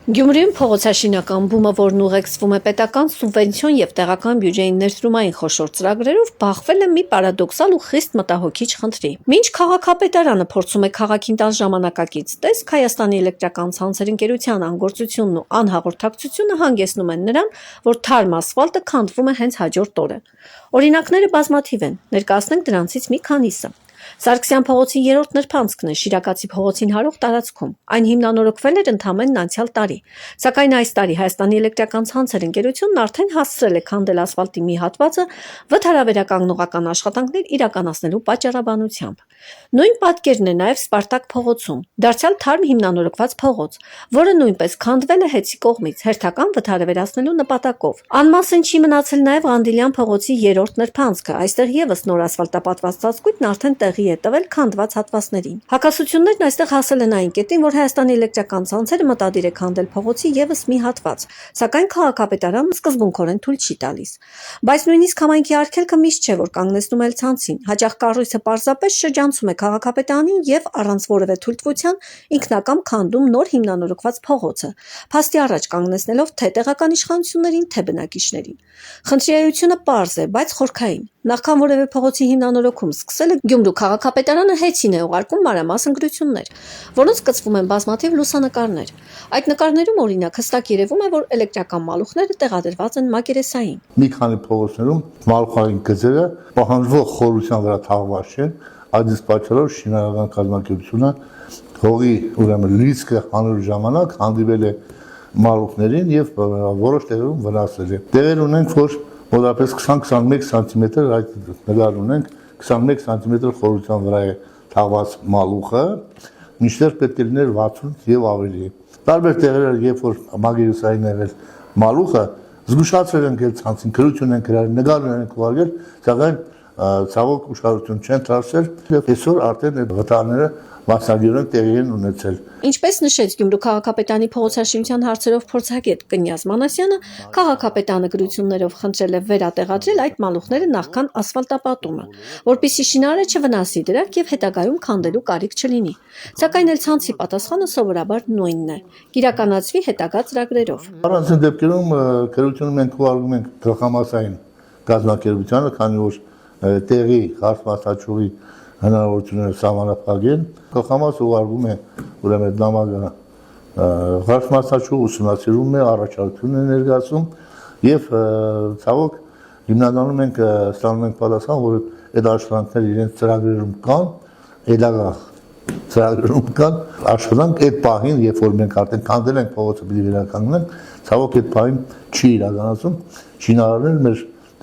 Գյումրիում փողոցաշինական բումը, որն ուղեկցվում է պետական սուբվենցիոն եւ տեղական բյուջեին ներդրումային խոշոր ծրագրերով, բախվել է մի պարադոքսալ ու խիստ մտահոգիչ խնդրի։ Մինչ քաղաքապետարանը փորձում է քաղաքին տալ ժամանակակից տեսք, Հայաստանի էլեկտրական ցանցեր ընկերության անգործությունն ու անհաղորդակցությունը հանգեցնում են նրան, որ թարմ ասֆալտը քանդվում է հենց հաջորդ օրը։ Օրինակները բազմաթիվ են, ներկայացնենք դրանցից մի քանիսը։ Սարգսյան փողոցի 3-րդ նրբանցքն է Շիրակացի փողոցին հարող տարածքում։ Այն հիմնանորոգվել էր ընդամենն անցյալ տարի, սակայն այս տարի Հայաստանի էլեկտրական ցանցեր ընկերությունն արդեն հասցրել է քանդել ասֆալտի մի հատվածը վթարաբերականգնողական աշխատանքներ իրականացնելու պատճառաբանությամբ։ Նույն պատկերն է նաև Սպարտակ փողոցում, դարձյալ թարմ հիմնանորոգված փողոց, որը նույնպես քանդվել է հետսի կողմից հերթական վթարաբերացնելու նպատակով։ Անմասն չի մնացել նաև Ղանդիլյան փողոցի 3-րդ նրբանցքը, այստեղ եւս նոր ասֆալտապատված ծածկույթն արդեն տեղի է տվել քանդված հատվածներին։ Հակասություններն այստեղ հասել են այն կետին, որ Հայաստանի էլեկտրական ցանցերը մտադիր է քանդել փողոցի եւս մի հատված, սակայն քաղաքապետարանը սկզբունքորեն թույլ չի տալիս։ Բայց նույնիսկ համայնքի արգելքը միշտ չէ, որ կանգնեցնում է ցանցին։ Հաճախ կառույցը պարզապես շրջանցում է քաղաքապետարանին եւ առանց որևէ թույլտվության ինքնակամ քանդում նոր հիմնանորոգված փողոցը, փաստի առաջ կանգնեցնելով թե տեղական իշխանություններին, թե բնակիչներին։ Խնդրի էությունը պարզ է, բայց խորքային։ Նախքան որևէ փողոցի հիմնանորոգում սկսելը Գյումրու քաղաքապետարանը հեծին է ուղարկում մանրամասն գրություններ, որոնց կցվում են բազմաթիվ լուսանկարներ։ Այդ նկարներում օրինակ հստակ երևում է, որ էլեկտրական մալուխները տեղադրված են մակերեսային։ Մի քանի փողոցներում մալուխային գծերը պահանջվող խորության վրա թաղված չեն, այդ պատճառով շինարարական կազմակերպությունը հողի ուրեմն լիցքը հանելու ժամանակ հանդիպել է մալուխներին եւ որոշ տեղերում վնասել է։ Տեղեր ունենք, որ մոտավորապես 20-21 սանտիմետր այդ նկար ունենք, 21 սանտիմետր խորության վրա է թաղված մալուխը, մինչդեռ պետք է լիներ 60 եւ ավելի։ Տարբեր տեղեր, երբ որ մագերեսային եղել մալուխը, զգուշացրել են գել ցանցին, գրություն են գրել, նկարներ են ուղարկել, սակայն ցավոք ուշադրություն չեն դարձրել եւ այսօր արդեն այդ վտարները մասնագիտորեն տեղի են ունեցել։ Ինչպես նշեց Գյումրու քաղաքապետարանի փողոցաշինության հարցերով փորձագետ Կնյազ Մանասյանը, քաղաքապետարանը գրություններով խնդրել է վերատեղադրել այդ մալուխները նախքան ասֆալտապատումը, որպեսզի շինարարը չվնասի դրանք եւ հետագայում քանդելու կարիք չլինի։ Սակայն էլ ցանցի պատասխանը սովորաբար նույնն է՝ կիրականացվի հետագա ծրագրերով։ Առանցին դեպքերում գրությունը մենք ուղարկում ենք գլխամասային կազմակերպությանը, քանի որ տեղի հարցմասաճյուղի հնարավորությունները սահմանափակ են, գլխամասը ուղարկում է ուրեմն նամակը հարցմասաճյուղ ուսումնասիրում է, առաջարկություն է ներկայացում եւ ցավոք հիմնականում մենք ստանում ենք պատասխան, որ այդ աշխատանքները իրենց ծրագրերում կան, հետագա ծրագրերում կան, աշխատանք այդ պահին, երբ որ մենք արդեն քանդել ենք փողոցը պիտի վերականգնենք, ցավոք այդ պահին չի իրականացում, շինարարները մեր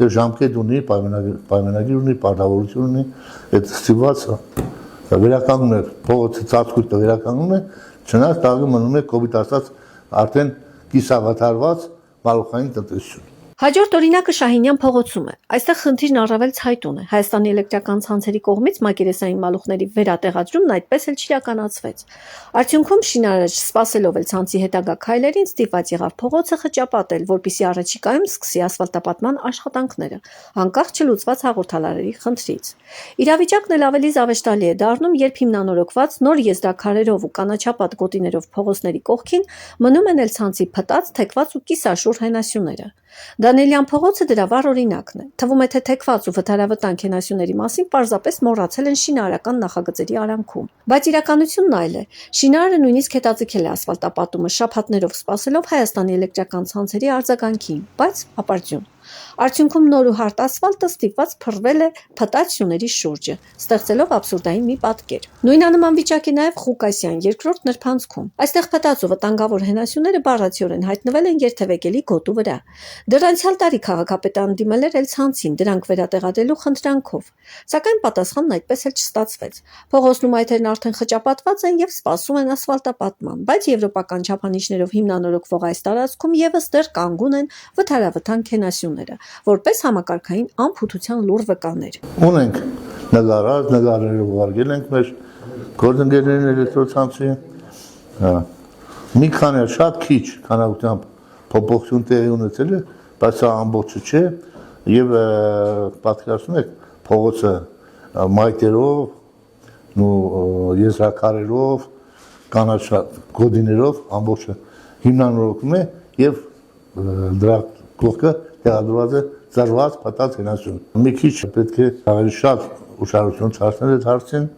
ժամկետ ունի, պայմանագիր ունի, պարտավորություն ունի, այդ ստիպված վերականգնում է փողոցի ծածկույթը վերականգնում է, չնայած տաղը մնում է կոպիտ ասած արդեն կիսավաթարված մալուխային տնտեսություն։ Հաջորդ օրինակը Շահինյան փողոցում է։ Այստեղ խնդիրն առավել ցայտուն է։ Հայաստանի էլեկտրական ցանցերի կողմից մակերեսային մալուխների վերատեղադրումն այդպես էլ չիրականացվեց։ Արդյունքում շինարարը սպասելով էլ ցանցի հետագա քայլերին ստիպված եղավ փողոցը խճապատել, որպեսզի առաջիկայում սկսի ասֆալտապատման աշխատանքները, հանկարծ չլուծված հաղորդալարերի խնդրից։ Իրավիճակն էլ ավելի զավեշտալի է դառնում, երբ հիմնանորոգված նոր եզրաքարերով ու կանաչապատ գոտիներով փողոցների կողքին մնում են էլ ցանցի փտած, թեքված ու կիսաշուռ հենասյուները։ Դանիելյան փողոցը դրա վառ օրինակն է։ Թվում է, թե թեքված ու վթարավտանգ հենասյուների մասին պարզապես մոռացել են շինարարական նախագծերի արանքում։ Բայց իրականությունն այլ է։ Շինարարը նույնիսկ հետաձգել է ասֆալտապատումը շաբաթներով սպասելով Հայաստանի էլեկտրական ցանցերի արձագանքին, բայց ապարդյուն։ Արդյունքում նոր ու հարթ ասֆալտը ստիպված փռվել է փտած սյուների շուրջը, ստեղծելով աբսուրդային մի պատկեր։ Նույնանման վիճակ է նաև Ղուկասյան 2-րդ նրբանցքում։ Այստեղ փտած ու վտանգավոր հենասյուները բառացիորեն հայտնվել են երթևեկելի գոտու վրա։ Դեռ անցյալ տարի քաղաքապետարանը դիմել էր ցանցին դրանք վերատեղադրելու խնդրանքով, սակայն պատասխանն այդպես էլ չստացվեց։ Փողոցն ու մայթերն արդեն խճապատված են եւ սպասում են ասֆալտապատման, բայց եվրոպական չափանիշներով հիմնանորոգվող այս տարածքում եւս դեռ կանգուն են վթարավտանգ հենասյուները, որպես համակարգային անփութության լուռ վկաներ։ Ունենք նկարներ ուղարկել ենք մեր գործընկերներին էլեկտրոցանցի, մի քանի շատ քիչ քանակությամբ փոփոխություն տեղի ունեցել է, բայց սա ամբողջը չէ եւ պատկերացնում եք փողոցը մայթերով ու եզրակարերով կանաչ գոտիներով ամբողջը հիմնանորոգվում է եւ դրա կողքը տեղադրված է ծրված պատած հենասյուն։ Մի քիչ պետք է ավելի շատ ուշադրություն դարձնել այդ հարցին,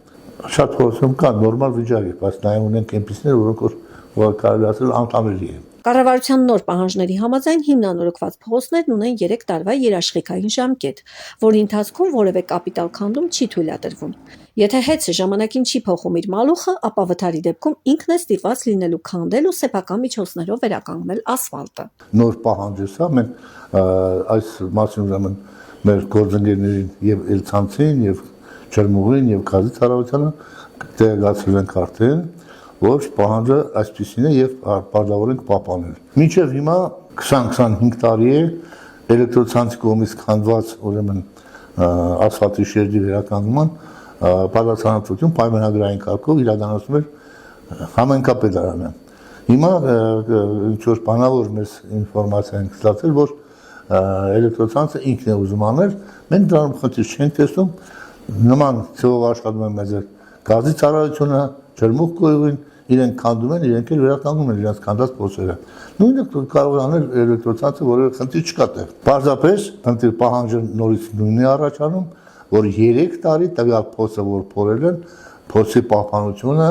շատ խոսում կա նորմալ վիճակ է, բայց նաեւ ունենք այնպիսներ, որոնք կարելի ասել անտանելի են։ Կառավարության նոր պահանջների համաձայն հիմնանորոգված փողոցներն ունեն 3 տարվա երաշխիքային ժամկետ, որի ընթացքում որևէ կապիտալ քանդում չի թույլատրվում։ Եթե հետը ժամանակին չի փոխում իր մալուխը, ապա վթարի դեպքում ինքն է ստիպված լինելու քանդել ու սեփական միջոցներով վերականգնել ասֆալտը։ Նոր պահանջ է սա, մենք այս մասին ուրեմն մեր գործընկերներին եւ Էլցանցին եւ Չերմուղին եւ Քազի ծառայությանը տեղեկացրել ենք արդեն, որ պահանջը այսպիսին է եւ պարտավոր ենք պահպանել։ Մինչեւ հիմա 20-25 տարի է էլեկտրոցանցի կողմից քանդված ուրեմն ասֆալտի շերտի վերականգնման պատասխանատվություն պայմանագրային կարգով իրականացնում էր համայնքապետարանը։ Հիմա ինչ որ բանավոր մեզ ինֆորմացիա ենք ստացել, որ էլեկտրոցանցը ինքն է ուզում անել, մենք դրանում խնդիր չենք տեսնում, նման ծովով աշխատում են մեծ գազի ծառայությունը, ջերմուխ գույին, իրենք քանդում են, իրենք էլ վերականգնում են իրենց քանդած փոսերը։ Նույնը կարող է անել էլեկտրոցանցը, որովհետև խնդիր չկա տեղ։ Պարզապես խնդիր պահանջը նորից նույնն է առաջանում, որ 3 տարի տվյալ փոսը, որ փորել են, փոսի պահպանությունը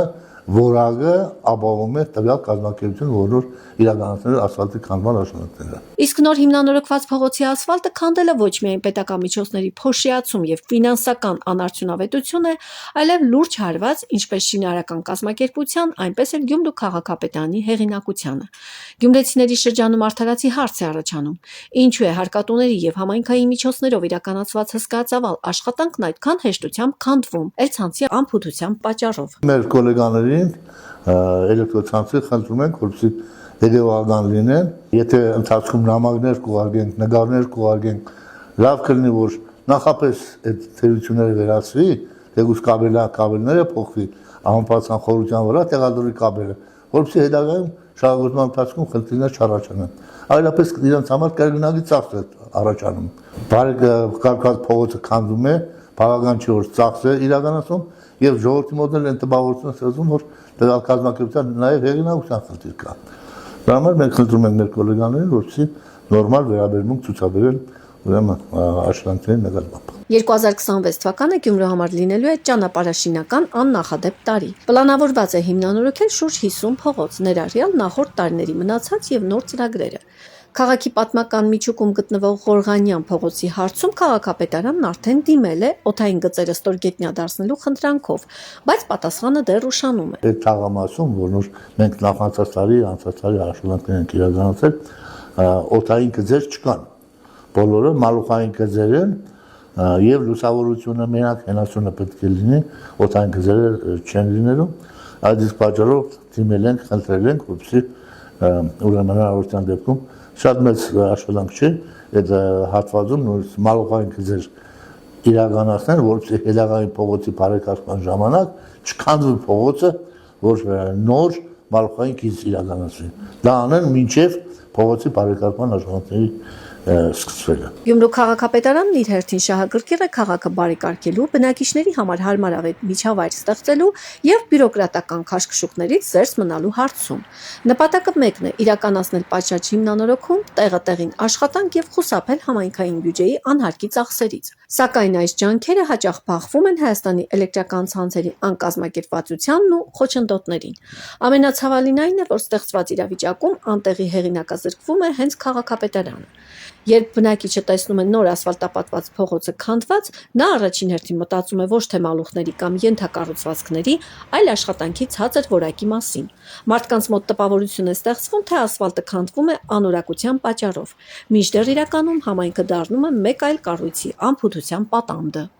որակը ապահովում է տվյալ կազմակերպությունը, որ իրականացնել ասֆալտի քանդման աշխատանքները։ Իսկ նոր հիմնանորոգված փողոցի ասֆալտը քանդելը ոչ միայն պետական միջոցների փոշիացում եւ ֆինանսական անարդյունավետություն է, այլև լուրջ հարված ինչպես շինարարական կազմակերպության, այնպես էլ Գյումրու քաղաքապետարանի հեղինակությանը։ Գյումրեցիների շրջանում արդարացի հարց է առաջանում. ինչու է հարկատուների եւ համայնքային միջոցներով իրականացված հսկայածավալ աշխատանքն այդքան հեշտությամբ քանդվում Էլցանցի անփութության պատճառով։ Մեր գոլեգաներին էլեկտրոցանցի խնդրում ենք, որպեսզի հետևական լինեն, եթե ընթացքում նամակներ կուղարկենք, նկարներ կուղարկենք, լավ կլինի, որ նախապես այդ թերությունները վերացվի, թեկուզ կաբելները փոխվի, անպայման խորության վրա տեղադրվի կաբելը, որպեսզի հետագայում շահագործման ընթացքում խնդիրներ չառաջանան։ Այլապես իրենց համար կրկնակի ծախս է առաջանում։ Բարեկարգված փողոցը քանդվում է, բավական չի որ ծախս է իրականացում եւ ժողովրդի մոտ էլ են տպավորություն ստեղծում, որ դրա կազմակերպության նաեւ հեղինակության խնդիր կա։ Դրա համար մենք խնդրում ենք մեր գոլեգաներին, որպեսզի նորմալ վերաբերմունք ցուցաբերեն ուրեմն աշխատանքների նկատմամբ։ 2026 թվականը Գյումրու համար լինելու է ճանապարհաշինական աննախադեպ տարի։ Պլանավորված է հիմնանորոգել շուրջ 50 փողոց, ներառյալ նախորդ տարիների մնացած եւ նոր ծրագրերը։ Քաղաքի պատմական միջուկում գտնվող Ղորղանյան փողոցի հարցում քաղաքապետարանն արդեն դիմել է օդային գծերը ստորգետնյա դարձնելու խնդրանքով, բայց պատասխանը դեռ ուշանում է։ Այդ թաղամասում, որ մենք նախանցած տարի աշխատանքներ ենք իրականացրել, օդային գծեր չկան։ Բոլորը մալուխային գծեր են եւ լուսավորությունը մենակ հենասյունը պետք է լինի, օդային գծերը չեն լինելու։ Այդ իսկ պատճառով դիմել ենք, խնդրել ենք, որպեսզի ուրեմն հնարավորության դեպքում շատ մեծ աշխատանք չէ, այդ հատվածում նույնիսկ մալուխային գծեր իրականացնել, որպեսզի հետագային փողոցի բարեկարգման ժամանակ չքանդվի փողոցը, որ նոր մալուխային գիծ իրականացվի։ Դա անեն մինչև փողոցի բարեկարգման աշխատանքների սկսվելը։ Գյումրու քաղաքապետարանն իր հերթին շահագրգիռ է քաղաքը բարեկարգելու, բնակիչների համար հարմարավետ միջավայր ստեղծելու եւ բյուրոկրատական քաշքշուկներից զերծ մնալու հարցում։ Նպատակը մեկն է՝ իրականացնել պատշաճ հիմնանորոգում, տեղին աշխատանք եւ խուսափել համայնքային բյուջեի անհարկի ծախսերից։ Սակայն այս ջանքերը հաճախ բախվում են Հայաստանի էլեկտրական ցանցերի անկազմակերպվածությանն ու խոչընդոտներին։ Ամենացավալին այն է, որ ստեղծված իրավիճակում անտեղի հեղինակազրկվում է հենց քաղաքապետարանը։ Երբ բնակիչը տեսնում է նոր ասֆալտապատված փողոցը քանդված, նա առաջին հերթին մտածում է ոչ թե մալուխների կամ ենթակառուցվածքների, այլ աշխատանքի ցածր որակի մասին։ Մարդկանց մոտ տպավորություն է ստեղծվում, թե ասֆալտը քանդվում է անորակության պատճառով, մինչդեռ իրականում համայնքը դառնում է մեկ այլ կառույցի անփութության պատանդը։